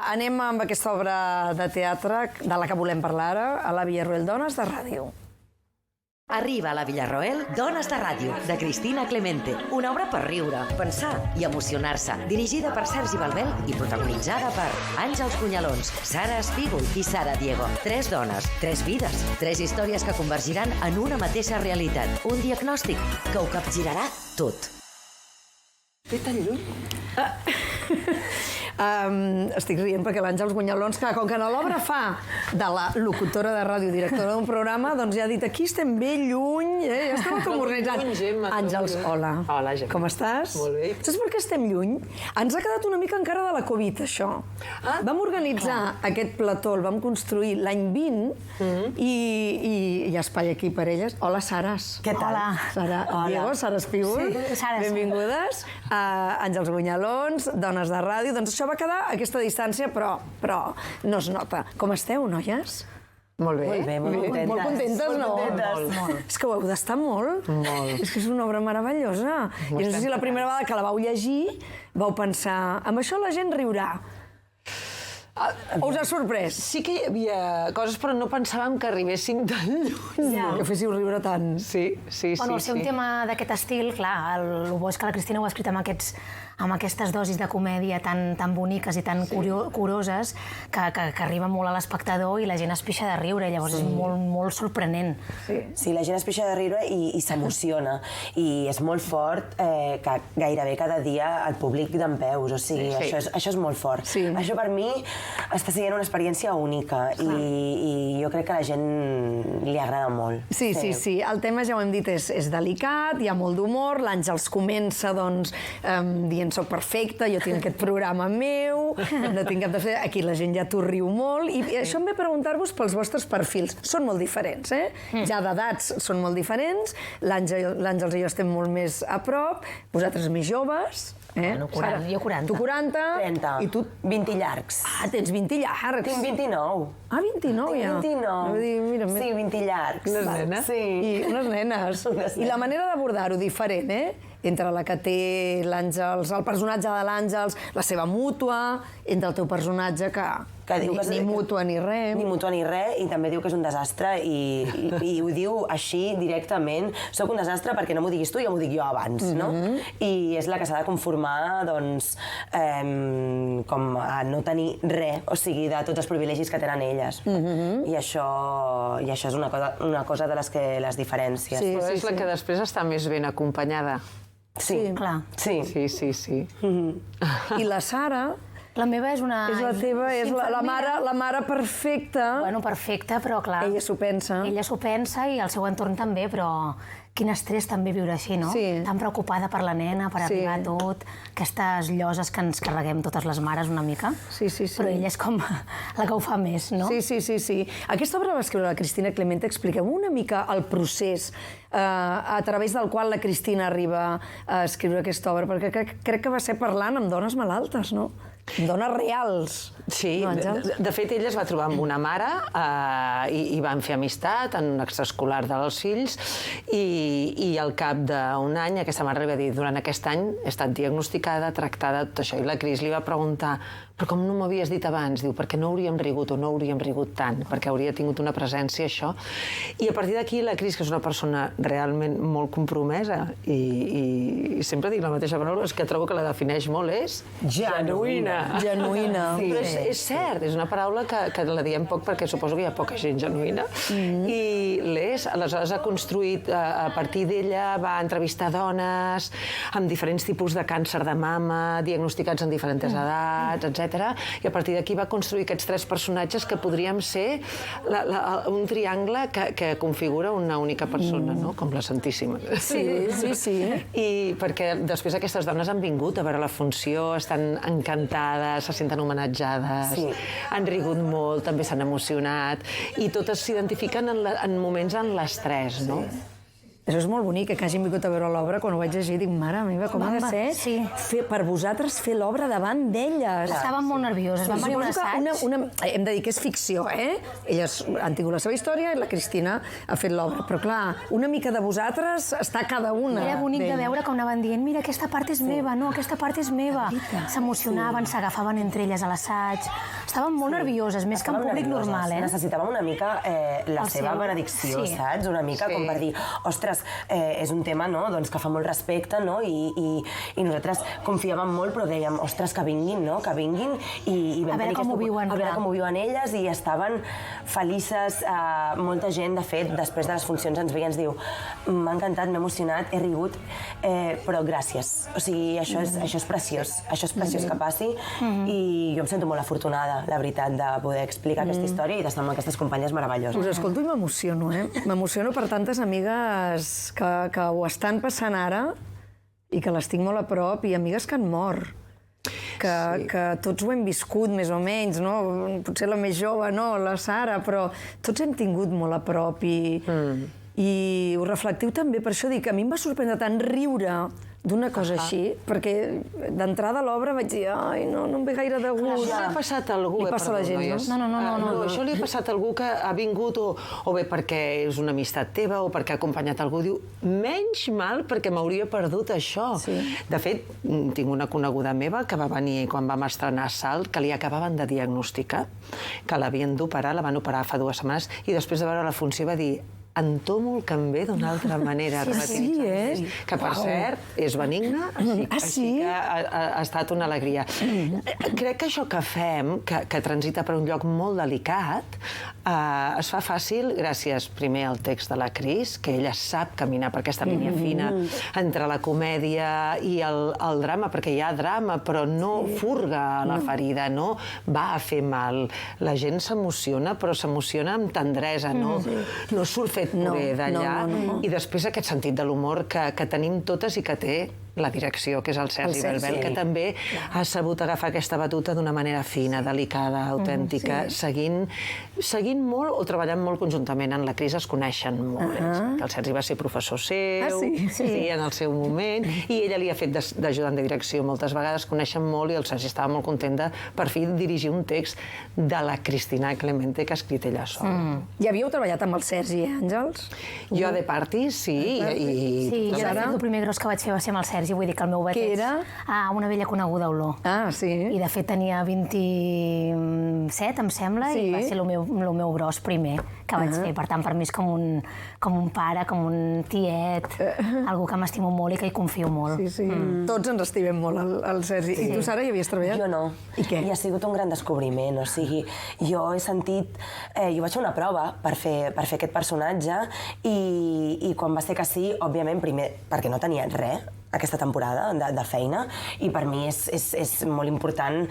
anem amb aquesta obra de teatre de la que volem parlar ara, a la Villarroel, Dones de Ràdio. Arriba a la Villarroel Dones de Ràdio, de Cristina Clemente. Una obra per riure, pensar i emocionar-se. Dirigida per Sergi Balbel i protagonitzada per Àngels Cunyalons, Sara Espígol i Sara Diego. 3 dones, 3 vides, 3 històries que convergiran en una mateixa realitat. Un diagnòstic que ho capgirarà tot. Té tan lluny? Estic rient perquè l'Àngels Cunyalons, que com que a l'obra fa de la locutora de ràdio, directora d'un programa, doncs ja ha dit, aquí estem bé lluny, ja estem com organitzats. Àngels, hola. Hola, Gemma. Com estàs? Molt bé. Saps per què estem lluny? Ens ha quedat una mica encara de la Covid, això. Vam organitzar aquest plató, el vam construir l'any 20 i hi ha espai aquí per elles. Hola, Sares. Què tal? Hola. Sara, Diego, Sara Espígol. Sara. Benvingudes. Àngels Cunyalons, Dones de Ràdio. Doncs això va quedar a aquesta distància, però no es nota. Com esteu, noies? Molt bé. Molt bé, molt contentes. Molt contentes, no? Molt. És que ho heu d'estar molt. Molt. És que és una obra meravellosa. I no sé si la primera vegada que la vau llegir vau pensar, amb això la gent riurà. O us ha sorprès? Sí que hi havia coses, però no pensàvem que arribéssim tan lluny. Ja. Que féssiu riure tant. Sí. Bueno, al ser un tema d'aquest estil, clar, el bo és que la Cristina ho ha escrit amb aquestes dosis de comèdia tan boniques i tan curioses que arriba molt a l'espectador i la gent es pixa de riure, i llavors és molt sorprenent. Sí, la gent es pixa de riure i s'emociona. I és molt fort que gairebé cada dia el públic dempeus, o sigui, això és molt fort. Sí. Això per mi està sent una experiència única i jo crec que a la gent li agrada molt. Sí. El tema, ja ho hem dit, és delicat, hi ha molt d'humor, l'Àngels comença, doncs, dient soc perfecta, jo tinc aquest programa meu, no tinc cap de fer... Aquí la gent ja t'ho riu molt, i això em ve a preguntar-vos pels vostres perfils. Són molt diferents, Ja d'edats són molt diferents, l'Àngels i jo estem molt més a prop, vosaltres més joves... Bueno, 40, jo 40. Tu 40. 30. I tu... 20 llargs. Tens 20 llargs. Tinc 29. 29 ja. Tinc 29. Mira, Sí, 20 llargs. Unes nenes? Sí. I unes nenes. I la manera d'abordar-ho diferent, entre la que té l'Àngels, el personatge de l'Àngels, la seva mútua, entre el teu personatge que diu que ni mútua ni res. Ni mútua ni res, i també diu que és un desastre, i ho diu així directament. Soc un desastre perquè no m'ho diguis tu, ja m'ho dic jo abans, no? I és la que s'ha de conformar, doncs, com a no tenir res, o sigui, de tots els privilegis que tenen elles. I això és una cosa de les que les diferències. Però és la que després està més ben acompanyada. Sí, clar. Sí. Sí. I la Sara... La meva és una... És la teva, és la mare perfecta. Bueno, perfecta, però clar... Ella s'ho pensa. Ella s'ho pensa i el seu entorn també, però quin estrès també viure així, no? Sí. Tan preocupada per la nena, per arribar a tot, aquestes lloses que ens carreguem totes les mares una mica. Sí. Però ella és com la que ho fa més, no? Sí. Aquesta obra va escriure la Cristina Clemente. Expliqueu una mica el procés a través del qual la Cristina arriba a escriure aquesta obra, perquè crec que va ser parlant amb dones malaltes, no? Dones reals. Sí, no, de fet ella es va trobar amb una mare i van fer amistat en un extraescolar dels fills i al cap d'un any aquesta mare li va dir durant aquest any he estat diagnosticada, tractada, tot això, i la Cris li va preguntar però com no m'havies dit abans? Diu, perquè no hauríem rigut o no hauríem rigut tant, perquè hauria tingut una presència això. I a partir d'aquí la Cris, que és una persona realment molt compromesa i sempre dic la mateixa paraula, és que trobo que la defineix molt, és genuïna. Genuïna. Sí. Però és cert, és una paraula que la diem poc perquè suposo que hi ha poca gent genuïna. I l'és, aleshores ha construït, a partir d'ella va entrevistar dones amb diferents tipus de càncer de mama, diagnosticats en diferents edats, etc. I a partir d'aquí va construir aquests 3 personatges que podríem ser un triangle que configura una única persona, no? Com la Santíssima. Sí. I perquè després aquestes dones han vingut a veure la funció, estan encantades, se senten homenatjades, han rigut molt, també s'han emocionat, i totes s'identifiquen en moments en les 3, no? Això és molt bonic, que hagin vingut a veure l'obra. Quan ho vaig llegir, dic, mare meva, com ha de ser per vosaltres fer l'obra davant d'elles. Estaven molt nervioses, van venir un assaig. Hem de dir que és ficció, Elles han tingut la seva història i la Cristina ha fet l'obra. Però clar, una mica de vosaltres està cada una. Era bonic de veure com anaven dient, mira, aquesta part és meva, no, aquesta part és meva. S'emocionaven, s'agafaven entre elles a l'assaig. Estaven molt nervioses, més que en públic normal, Necessitàvem una mica la seva benedicció, saps? Una mica com per dir, ostres, és un tema que fa molt respecte, i nosaltres confiàvem molt, però dèiem, ostres, que vinguin, que vinguin, i vam tenir com ho viuen, a veure com ho viuen elles, i estaven felices. Molta gent, de fet, després de les funcions ens veia i ens diu, m'ha encantat, m'he emocionat, he rigut, però gràcies. O sigui, això és preciós, que passi, i jo em sento molt afortunada, la veritat, de poder explicar aquesta història i d'estar amb aquestes companyes meravelloses. Us escolto i m'emociono, M'emociono per tantes amigues que ho estan passant ara i que les tinc molt a prop, i amigues que han mort. Que tots ho hem viscut, més o menys, no? Potser la més jove, no, la Sara, però tots hem tingut molt a prop i ho reflectiu també. Per això dic que a mi em va sorprendre tant riure d'una cosa així, perquè d'entrada a l'obra vaig dir, ai, no em ve gaire de gust. Això li ha passat a algú, Li passa a la gent, no? No, això li ha passat a algú que ha vingut o bé perquè és una amistat teva o perquè ha acompanyat algú. Diu, menys mal perquè m'hauria perdut això. De fet, tinc una coneguda meva que va venir quan vam estrenar Salt, que li acabaven de diagnosticar, que l'havien d'operar, la van operar fa 2 setmanes, i després de veure la funció va dir, entomo el que em ve d'una altra manera. Que, per cert, és benigna, així que ha estat una alegria. Crec que això que fem, que transita per un lloc molt delicat, es fa fàcil gràcies, primer, al text de la Cris, que ella sap caminar per aquesta línia fina entre la comèdia i el drama, perquè hi ha drama, però no furga la ferida, no va a fer mal. La gent s'emociona, però s'emociona amb tendresa, no surt fet bé d'allà. I després aquest sentit de l'humor que tenim totes i que té la direcció, que és el Sergi Belbel, que també ha sabut agafar aquesta batuta d'una manera fina, delicada, autèntica, seguint molt o treballant molt conjuntament. En la Cris es coneixen molt. El Sergi va ser professor seu, en el seu moment, i ella li ha fet d'ajudant de direcció moltes vegades, coneixen molt, i el Sergi estava molt content de, per fi, dirigir un text de la Cristina Clemente que ha escrit ella sola. Ja havíeu treballat amb el Sergi, Àngels? Jo a The Party, sí. Sí, jo el primer gros que vaig fer va ser amb el Sergi, vull dir que el meu bet és una vella coneguda olor. Ah, sí? I de fet tenia 27, em sembla, i va ser el meu gros primer que vaig fer. Per tant, per mi és com un pare, com un tiet, algú que m'estimo molt i que hi confio molt. Tots ens estimem molt, el Sergi. I tu, Sara, hi havies treballat? Jo no. I què? I ha sigut un gran descobriment. O sigui, jo he sentit... Jo vaig fer una prova per fer aquest personatge i quan va ser que sí, òbviament, primer, perquè no tenia res, aquesta temporada de feina, i per mi és molt important,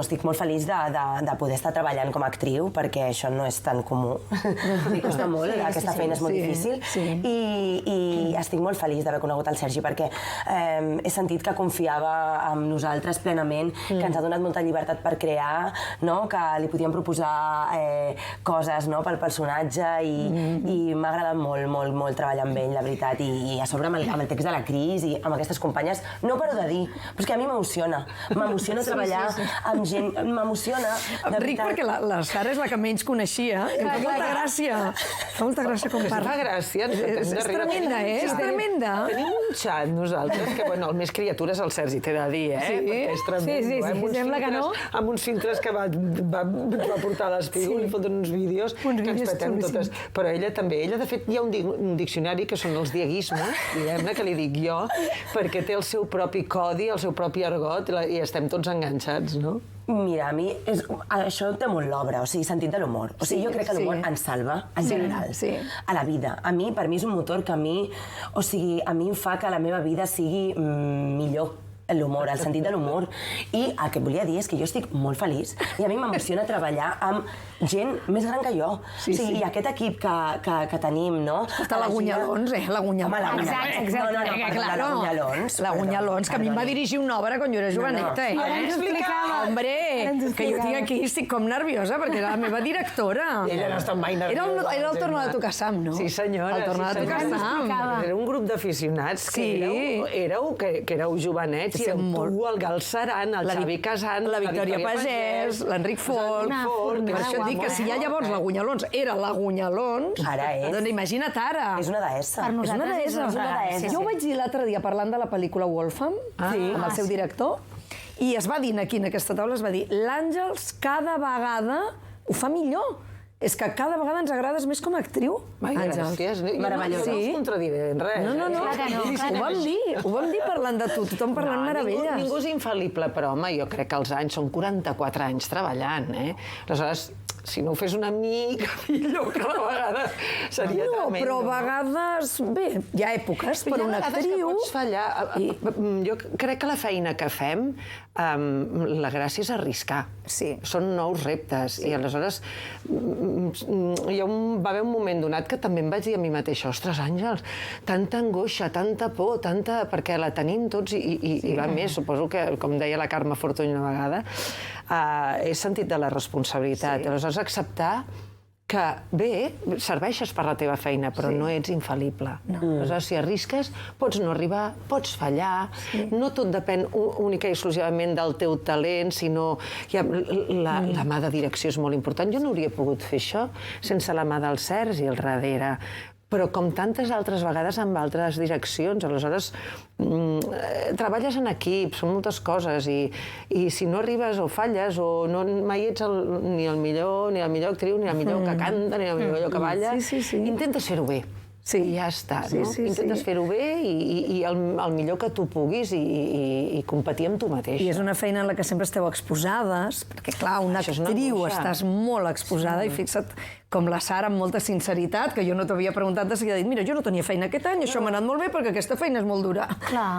estic molt feliç de poder estar treballant com a actriu, perquè això no és tan comú. Em costa molt, aquesta feina és molt difícil, i estic molt feliç d'haver conegut el Sergi, perquè he sentit que confiava en nosaltres plenament, que ens ha donat molta llibertat per crear, que li podíem proposar coses pel personatge, i m'ha agradat molt treballar amb ell, la veritat, i a sobre amb el text de la Cris, i amb aquestes companyes, no paro de dir, però és que a mi m'emociona treballar amb gent, m'emociona. Ric, perquè la Sara és la que menys coneixia, i em fa molta gràcia. Fa molta gràcia com parla. Fa gràcia. És tremenda, És tremenda. Tenim un xat, nosaltres, que, el més criatura és el Sergi, t'he de dir, perquè és tremendo. Sí, sembla que no. Amb uns filtres que va portar a l'Espígol i foten uns vídeos que ens petem totes. Però ella també, de fet, hi ha un diccionari que són els dieguismes, diguem-ne, que li dic jo, perquè té el seu propi codi, el seu propi argot, i estem tots enganxats, no? Mira, a mi això té molt l'obra, o sigui, sentit de l'humor. O sigui, jo crec que l'humor ens salva, en general, a la vida. Per mi és un motor que a mi em fa que la meva vida sigui millor. l'humor, el sentit de l'humor. I el que et volia dir és que jo estic molt feliç i a mi m'emociona treballar amb gent més gran que jo. I aquest equip que tenim, no? Està la Gunyalons, la Gunyalons. Exacte. La Gunyalons, que a mi em va dirigir una obra quan jo era joveneta, Hombre, que jo tinc aquí, estic com nerviosa, perquè era la meva directora. Ella no està mai nerviosa. Era el Tornado de tocar Sam, no? Sí, senyora. El Tornado de tocar Sam. Era un grup d'aficionats que éreu jovenets, i tu, el Galceran, el Xavi Casant, la Victòria Pagès, l'Enric Folk. Per això et dic que si ja llavors la Gunyalons era la Gunyalons, doncs imagina't ara. És una deessa. És una deessa. Jo ho vaig dir l'altre dia parlant de la pel·lícula Wolfram, amb el seu director, i es va dir aquí, en aquesta taula, es va dir l'Àngels cada vegada ho fa millor. És que cada vegada ens agrades més com a actriu, Àngels. Gràcies. Meravellós. No us contradiré en res. No. Ho vam dir parlant de tu, tothom parlant meravelles. Ningú és infal·lible, però, home, jo crec que els anys són 44 anys treballant, Aleshores, si no ho fes una mica millor cada vegada, seria tremendo. No, però a vegades, bé, hi ha èpoques per una actriu. Hi ha vegades que pots fallar. Jo crec que la feina que fem, la gràcia és arriscar. Sí. Són nous reptes. I aleshores va haver un moment donat que també em vaig dir a mi mateixa, ostres, Àngels, tanta angoixa, tanta por, perquè la tenim tots i va més. Suposo que, com deia la Carme Fortuny una vegada, és sentit de la responsabilitat. Aleshores, acceptar que, bé, serveixes per la teva feina, però no ets infal·lible. Aleshores, si arrisques, pots no arribar, pots fallar, no tot depèn única i exclusivament del teu talent, sinó la mà de direcció és molt important. Jo no hauria pogut fer això sense la mà del Sergi al darrere, però com tantes altres vegades amb altres direccions. Aleshores, treballes en equip, són moltes coses, i si no arribes o falles, o mai ets ni el millor actriu, ni el millor que canta, ni el millor que balla, intentes fer-ho bé. Sí. I ja està, no? Intentes fer-ho bé i el millor que tu puguis i competir amb tu mateix. I és una feina en la que sempre esteu exposades, perquè, clar, una actriu estàs molt exposada, i fixa't com la Sara, amb molta sinceritat, que jo no t'havia preguntat, de seguida, ha dit, mira, jo no tenia feina aquest any, això m'ha anat molt bé perquè aquesta feina és molt dura.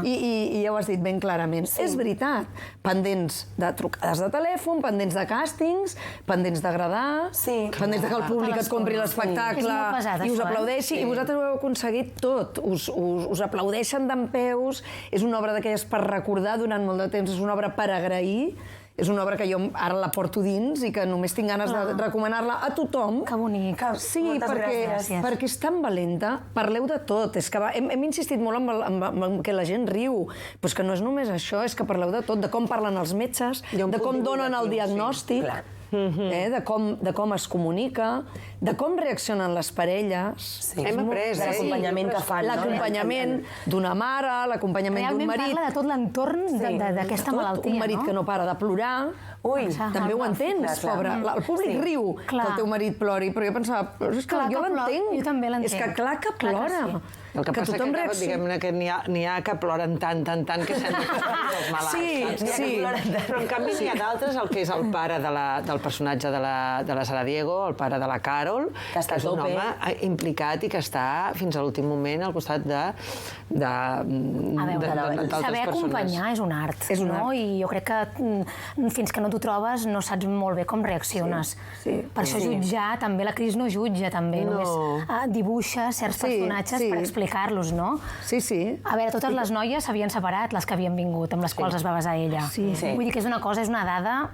I ja ho has dit ben clarament. És veritat, pendents de trucades de telèfon, pendents de càstings, pendents d'agradar, pendents de que el públic et compri l'espectacle i us aplaudeixi, i vosaltres ho heu aconseguit tot. Us aplaudeixen dempeus, és una obra d'aquelles per recordar durant molt de temps, és una obra per agrair. És una obra que jo ara la porto dins i que només tinc ganes de recomanar-la a tothom. Que bonic. Sí, perquè és tan valenta. Parleu de tot. És que hem insistit molt en que la gent riu. Però és que no és només això, és que parleu de tot, de com parlen els metges, de com donen el diagnòstic, de com es comunica, de com reaccionen les parelles. Hem après, l'acompanyament que fan. L'acompanyament d'una mare, l'acompanyament d'un marit. Realment parla de tot l'entorn d'aquesta malaltia, no? Un marit que no para de plorar. Ui, també ho entens, pobre. El públic riu que el teu marit plori, però jo pensava, és que jo l'entenc. Jo també l'entenc. És que clar que plora. El que passa que diguem-ne que n'hi ha que ploren tant que sembla que són els malalts. Sí. Però en canvi n'hi ha d'altres, el que és el pare del personatge de la Sara Diego, el pare de la Carol, que és un home implicat i que està fins a l'últim moment al costat d'altres persones. Saber acompanyar és un art, no? I jo crec que fins que no t'ho trobes no saps molt bé com reacciones. Per això jutjar, també la Cris no jutja, també només dibuixa certs personatges per explicar-los, no? Sí. A veure, totes les noies s'havien separat, les que havien vingut, amb les quals es va basar ella. Vull dir que és una cosa, és una dada...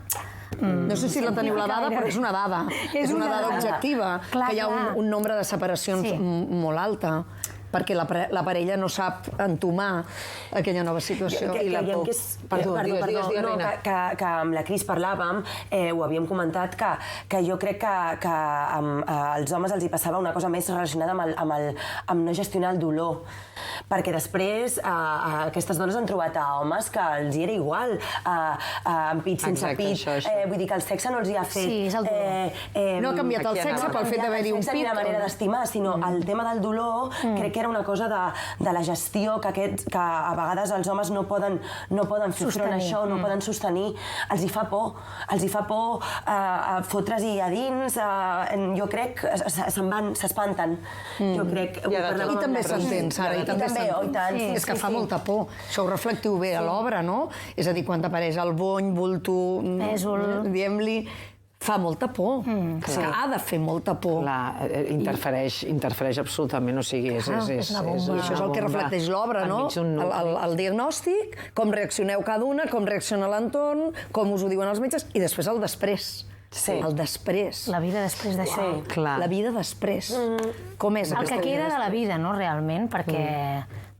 No sé si la teniu la dada, però és una dada. És una dada objectiva, que hi ha un nombre de separacions molt alta, perquè la parella no sap entomar aquella nova situació. Perdó, que amb la Cris parlàvem, ho havíem comentat, que jo crec que als homes els hi passava una cosa més relacionada amb no gestionar el dolor. Perquè després aquestes dones han trobat a homes que els hi era igual, amb pit, sense pit, vull dir que el sexe no els hi ha fet... Sí, és el dolor. No ha canviat el sexe pel fet d'haver-hi un pit. Ni la manera d'estimar, sinó el tema del dolor, crec que que era una cosa de la gestió, que a vegades els homes no poden fer front a això, no poden sostenir. Els hi fa por fotre's-hi a dins, jo crec, s'espanten. Jo crec... I també s'entén, Sara, i també s'entén. És que fa molta por. Això ho reflectiu bé a l'obra, no? És a dir, quan t'apareix el bony, bulto, diem-li... Fa molta por. És que ha de fer molta por. Clar, interfereix absolutament, o sigui, és una bomba. I això és el que reflecteix l'obra, no? El diagnòstic, com reaccioneu cada una, com reacciona l'entorn, com us ho diuen els metges, i després el després. Sí. El després. La vida després d'això. La vida després. Com és El aquesta que vida queda de la vida, no, realment, perquè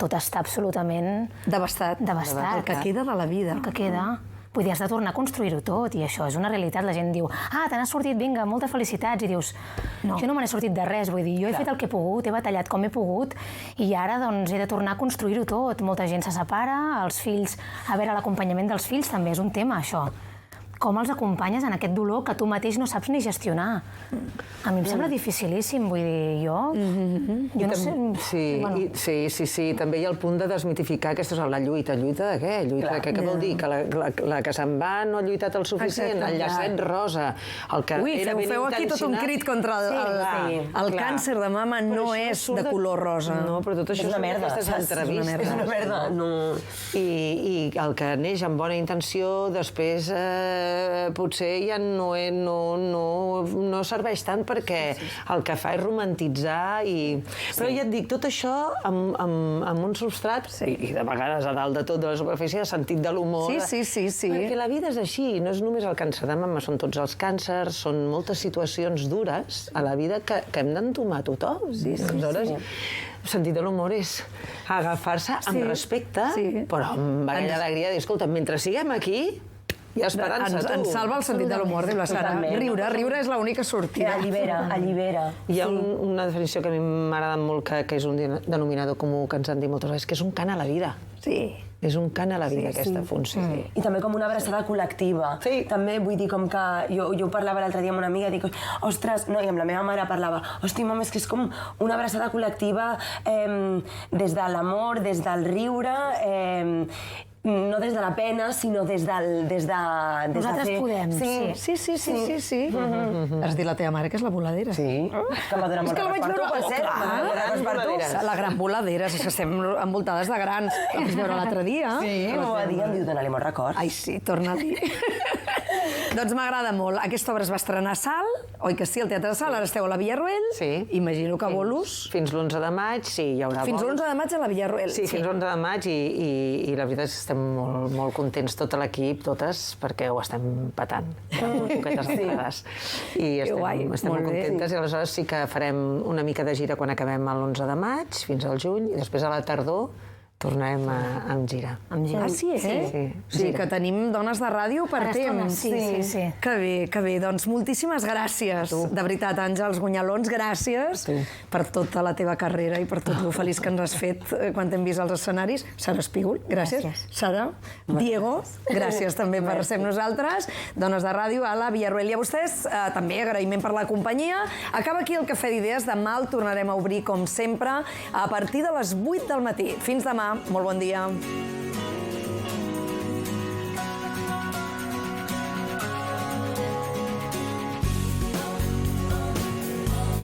tot està absolutament devastat. El que queda de la vida. El que queda. Vull dir, has de tornar a construir-ho tot, i això és una realitat. La gent diu, te n'has sortit, vinga, moltes felicitats, i dius, jo no me n'he sortit de res, vull dir, jo he fet el que he pogut, he batallat com he pogut, i ara, doncs, he de tornar a construir-ho tot. Molta gent se separa, els fills, a veure, l'acompanyament dels fills també és un tema, això. Com els acompanyes en aquest dolor que tu mateix no saps ni gestionar. A mi em sembla dificilíssim, vull dir, jo no sé... Sí, també hi ha el punt de desmitificar aquesta la lluita. Lluita de què? Lluita de què? Què vol dir? Que la que se'n va no ha lluitat el suficient? El llacet rosa, el que era ben intencionat... Feu aquí tot un crit contra el càncer de mama no és de color rosa. No, però tot això és una merda. És una merda. I el que neix amb bona intenció, després potser ja no serveix tant perquè el que fa és romantitzar i... Però ja et dic, tot això amb un substrat i de vegades a dalt de tot de la superfície de sentit de l'humor. Sí. Perquè la vida és així, no és només el càncer de mama, són tots els càncers, són moltes situacions dures a la vida que hem d'entomar tothom. Aleshores, el sentit de l'humor és agafar-se amb respecte, però amb aquella alegria de dir, escolta, mentre siguem aquí, hi ha esperança, tu. Ens salva el sentit de l'humor, diu la Sara. Riure és l'única sortida. Allibera. Hi ha una definició que a mi m'agrada molt, que és un denominador comú que ens han dit moltes vegades, que és un cant a la vida. Sí. És un cant a la vida, aquesta funció. I també com una abraçada col·lectiva. També vull dir com que... Jo ho parlava l'altre dia amb una amiga, dic, ostres, no, i amb la meva mare parlava, hosti, mama, és que és com una abraçada col·lectiva des de l'amor, des del riure, no des de la pena, sinó des de... Nosaltres podem, sí. Has dit la teva mare que és la voladera. Sí, que va donar molt per tu, per cert. La gran voladera, és que estem envoltades de grans. La vaig veure l'altre dia. Sí, m'ho va dir, em diu, dona-li molt record. Ai, sí, torna-li. Doncs m'agrada molt. Aquesta obra es va estrenar a Salt, oi que sí, al Teatre de Salt, ara esteu a la Villarroel. Sí. Imagino que bolos. Fins l'11 de maig, sí, hi haurà Fins l'11 de maig a la Villarroel. Sí, fins l'11 de maig i la veritat és que estem molt contents, tot l'equip, totes, perquè ho estem patant. Molt poquetes entrades. I estem molt contentes i aleshores sí que farem una mica de gira quan acabem l'11 de maig, fins al juny, i després a la tardor tornarem amb gira. Ah, sí, Sí, que tenim dones de ràdio per temps. Sí. Que bé. Doncs moltíssimes gràcies. De veritat, Àngels Gunyalons, gràcies per tota la teva carrera i per tot lo feliç que ens has fet quan t'hem vist als escenaris. Sara Espígol, gràcies. Sara, Diego, gràcies també per ser amb nosaltres. Dones de ràdio a la Villarroel. I a vostès també agraïment per la companyia. Acaba aquí el Cafè d'Idees. Demà el tornarem a obrir, com sempre, a partir de les 8 del matí. Fins demà. Molt bon dia.